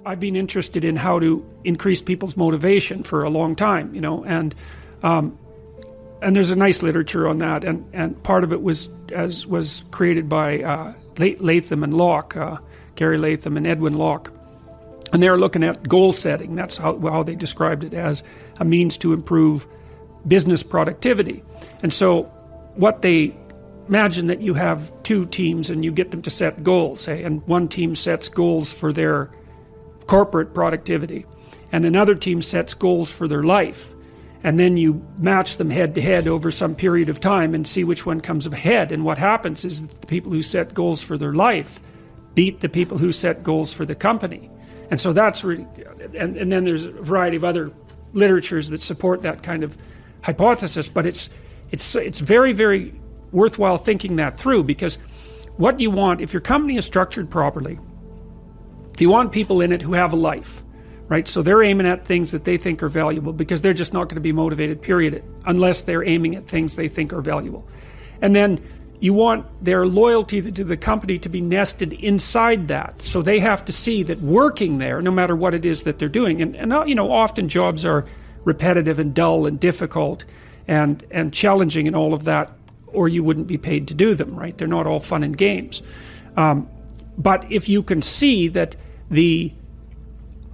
I've been interested in how to increase people's motivation for a long time, and there's a nice literature on that, and part of it was created by Latham and Locke, Gary Latham and Edwin Locke, and they're looking at goal setting. That's how they described it, as a means to improve business productivity. And so what they imagine that you have two teams and you get them to set goals, say, and one team sets goals for their corporate productivity and another team sets goals for their life, and then you match them head to head over some period of time and see which one comes ahead. And what happens is that the people who set goals for their life beat the people who set goals for the company. And so that's really, and then there's a variety of other literatures that support that kind of hypothesis, but it's very, very worthwhile thinking that through, because what you want, if your company is structured properly, you want people in it who have a life, right? So they're aiming at things that they think are valuable, because they're just not going to be motivated, period, unless they're aiming at things they think are valuable. And then you want their loyalty to the company to be nested inside that. So they have to see that working there, no matter what it is that they're doing, and often jobs are repetitive and dull and difficult and challenging and all of that, or you wouldn't be paid to do them, right? They're not all fun and games. But if you can see that the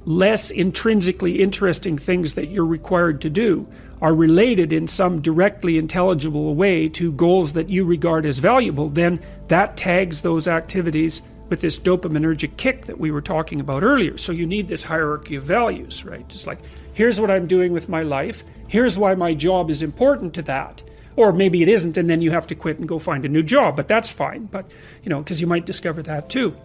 less intrinsically interesting things that you're required to do are related in some directly intelligible way to goals that you regard as valuable, then that tags those activities with this dopaminergic kick that we were talking about earlier. So you need this hierarchy of values, right? Just like, here's what I'm doing with my life, here's why my job is important to that. Or maybe it isn't, and then you have to quit and go find a new job, but that's fine. But, because you might discover that too.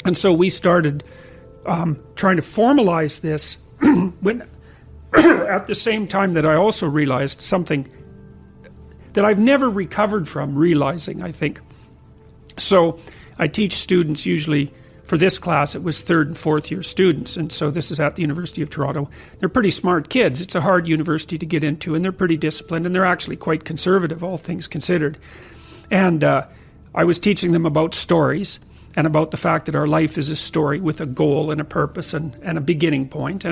And so we started trying to formalize this when at the same time that I also realized something that I've never recovered from realizing, I think. So I teach students, usually for this class it was 3rd and 4th year students, and so this is at the University of Toronto. They're pretty smart kids. It's a hard university to get into, and they're pretty disciplined, and they're actually quite conservative, all things considered. And I was teaching them about stories and about the fact that our life is a story with a goal and a purpose and a beginning point.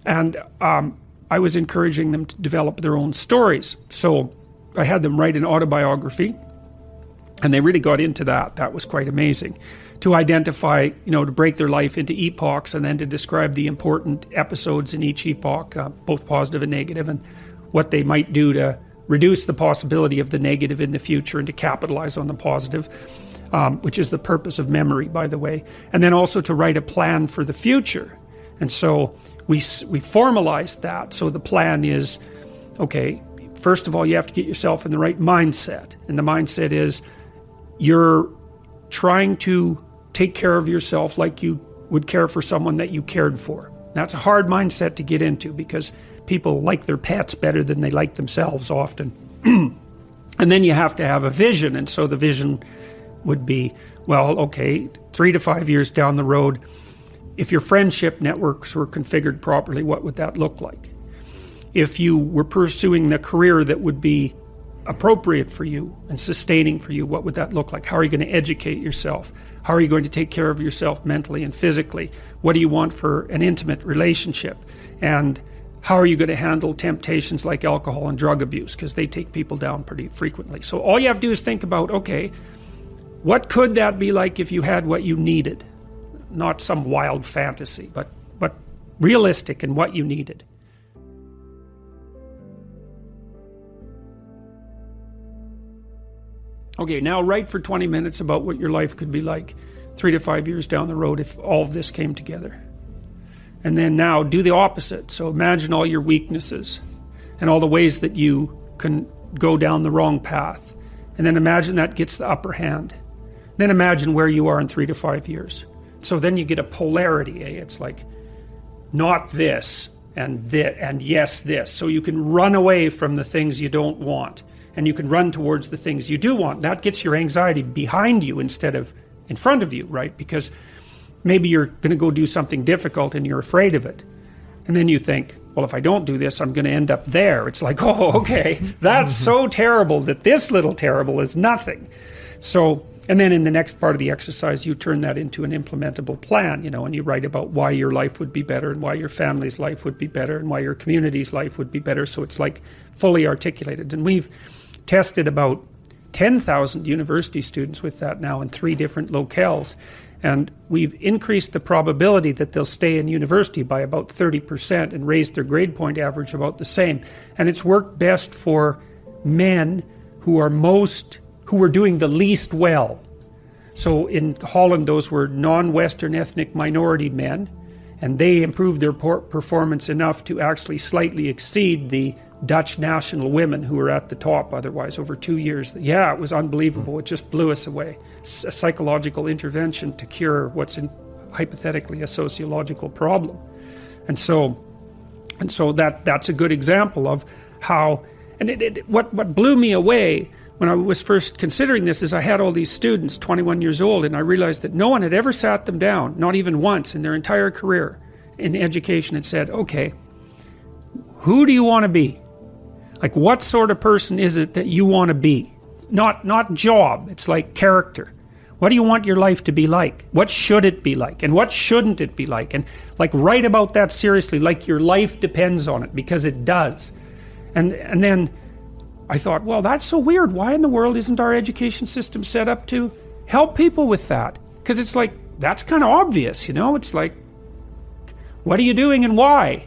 And I was encouraging them to develop their own stories. So I had them write an autobiography, and they really got into that. That was quite amazing. To identify, to break their life into epochs and then to describe the important episodes in each epoch, both positive and negative, and what they might do to reduce the possibility of the negative in the future and to capitalize on the positive, which is the purpose of memory, by the way. And then also to write a plan for the future. And so we formalized that. So the plan is, okay, first of all, you have to get yourself in the right mindset. And the mindset is you're trying to take care of yourself like you would care for someone that you cared for. That's a hard mindset to get into, because people like their pets better than they like themselves often. And then you have to have a vision. And so the vision would be, well, okay, 3 to 5 years down the road, if your friendship networks were configured properly, what would that look like? If you were pursuing the career that would be appropriate for you and sustaining for you, what would that look like? How are you going to educate yourself? How are you going to take care of yourself mentally and physically? What do you want for an intimate relationship? And how are you going to handle temptations like alcohol and drug abuse? Because they take people down pretty frequently. So all you have to do is think about, okay, what could that be like if you had what you needed? Not some wild fantasy, but realistic in what you needed. Okay, now write for 20 minutes about what your life could be like 3 to 5 years down the road if all of this came together. And then now do the opposite. So imagine all your weaknesses and all the ways that you can go down the wrong path. And then imagine that gets the upper hand. Then imagine where you are in 3 to 5 years. So then you get a polarity. It's like not this and yes this. So you can run away from the things you don't want, and you can run towards the things you do want. That gets your anxiety behind you instead of in front of you, right? Because maybe you're going to go do something difficult and you're afraid of it. And then you think, well, if I don't do this, I'm going to end up there. It's like, oh, okay, that's so terrible that this little terrible is nothing. So And then in the next part of the exercise, you turn that into an implementable plan, and you write about why your life would be better and why your family's life would be better and why your community's life would be better. So it's like fully articulated. And we've tested about 10,000 university students with that now in 3 different locales. And we've increased the probability that they'll stay in university by about 30% and raised their grade point average about the same. And it's worked best for men who were doing the least well. So in Holland, those were non-Western ethnic minority men, and they improved their performance enough to actually slightly exceed the Dutch national women who were at the top otherwise over 2 years. Yeah, it was unbelievable. It just blew us away. A psychological intervention to cure what's hypothetically a sociological problem. And so that's a good example of how, and what blew me away when I was first considering this is I had all these students, 21 years old, and I realized that no one had ever sat them down, not even once in their entire career in education, and said, okay, who do you want to be? Like, what sort of person is it that you want to be? Not job, it's like character. What do you want your life to be like? What should it be like? And what shouldn't it be like? And like, write about that seriously, like your life depends on it, because it does. And then I thought, well, that's so weird. Why in the world isn't our education system set up to help people with that? Because it's like, that's kind of obvious, It's like, what are you doing and why?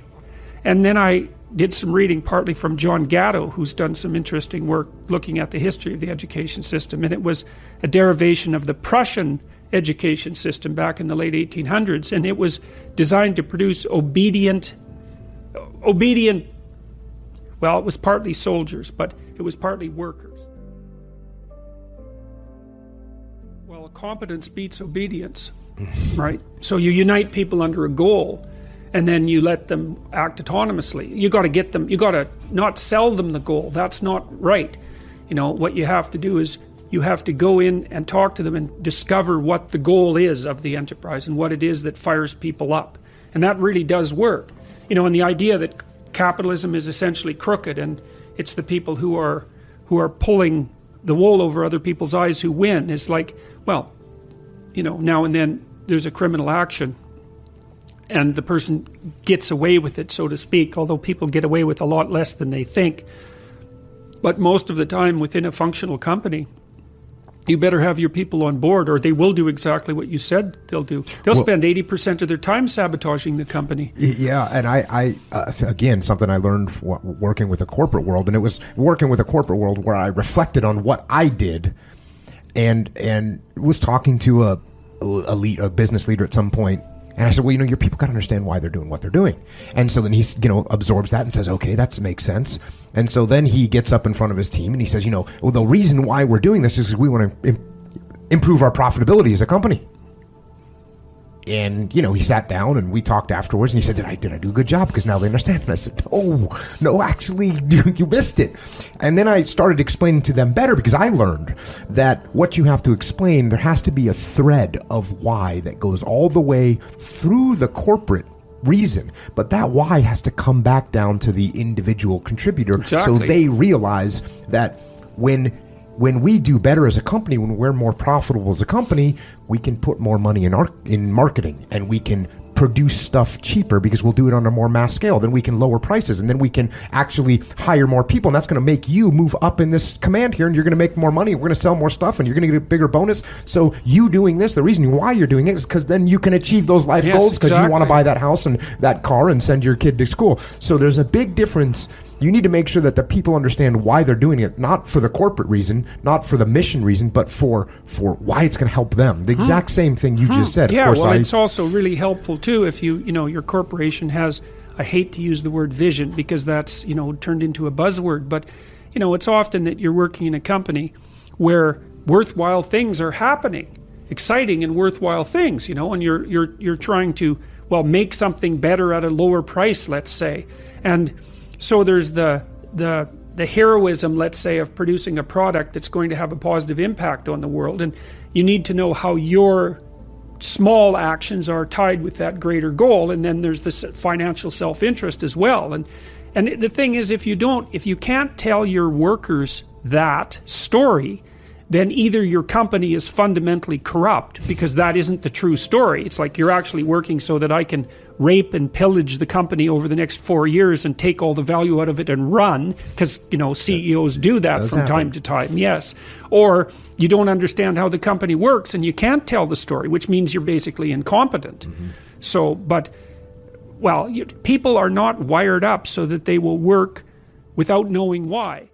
And then I did some reading partly from John Gatto, who's done some interesting work looking at the history of the education system. And it was a derivation of the Prussian education system back in the late 1800s. And it was designed to produce obedient, well, it was partly soldiers, but it was partly workers. Well, competence beats obedience, right? So you unite people under a goal, and then you let them act autonomously. You got to not sell them the goal. That's not right. What you have to do is you have to go in and talk to them and discover what the goal is of the enterprise and what it is that fires people up. And that really does work. And the idea that capitalism is essentially crooked and it's the people who are pulling the wool over other people's eyes who win is like, well, now and then there's a criminal action and the person gets away with it, so to speak, although people get away with a lot less than they think. But most of the time within a functional company, you better have your people on board or they will do exactly what you said they'll do. They'll spend 80% of their time sabotaging the company. Yeah, and I again, something I learned working with the corporate world, and it was working with a corporate world where I reflected on what I did and was talking to a business leader at some point. And I said, well, your people got to understand why they're doing what they're doing. And so then he, absorbs that and says, okay, that makes sense. And so then he gets up in front of his team and he says, well, the reason why we're doing this is because we want to improve our profitability as a company. And, he sat down and we talked afterwards and he said, did I do a good job? Because now they understand. And I said, oh, no, actually, you missed it. And then I started explaining to them better because I learned that what you have to explain, there has to be a thread of why that goes all the way through the corporate reason. But that why has to come back down to the individual contributor. Exactly. So they realize that when we do better as a company, when we're more profitable as a company, we can put more money in marketing and we can produce stuff cheaper because we'll do it on a more mass scale. Then we can lower prices and then we can actually hire more people. And that's going to make you move up in this command here and you're going to make more money. We're going to sell more stuff and you're going to get a bigger bonus. So you doing this, the reason why you're doing it is because then you can achieve those life goals because you want to buy that house and that car and send your kid to school. So there's a big difference. You need to make sure that the people understand why they're doing it, not for the corporate reason, not for the mission reason, but for why it's going to help them. The exact same thing you just said. Yeah, of course, it's also really helpful too if your corporation has, I hate to use the word vision because that's, turned into a buzzword, but, it's often that you're working in a company where worthwhile things are happening, exciting and worthwhile things, and you're trying to, make something better at a lower price, let's say. And so there's the heroism, let's say, of producing a product that's going to have a positive impact on the world. And you need to know how your small actions are tied with that greater goal. And then there's the financial self-interest as well. And the thing is, if you can't tell your workers that story, then either your company is fundamentally corrupt, because that isn't the true story. It's like you're actually working so that I can rape and pillage the company over the next 4 years and take all the value out of it and run, because CEOs do that from time to time, yes. Or you don't understand how the company works and you can't tell the story, which means you're basically incompetent. So, but, well, people are not wired up so that they will work without knowing why.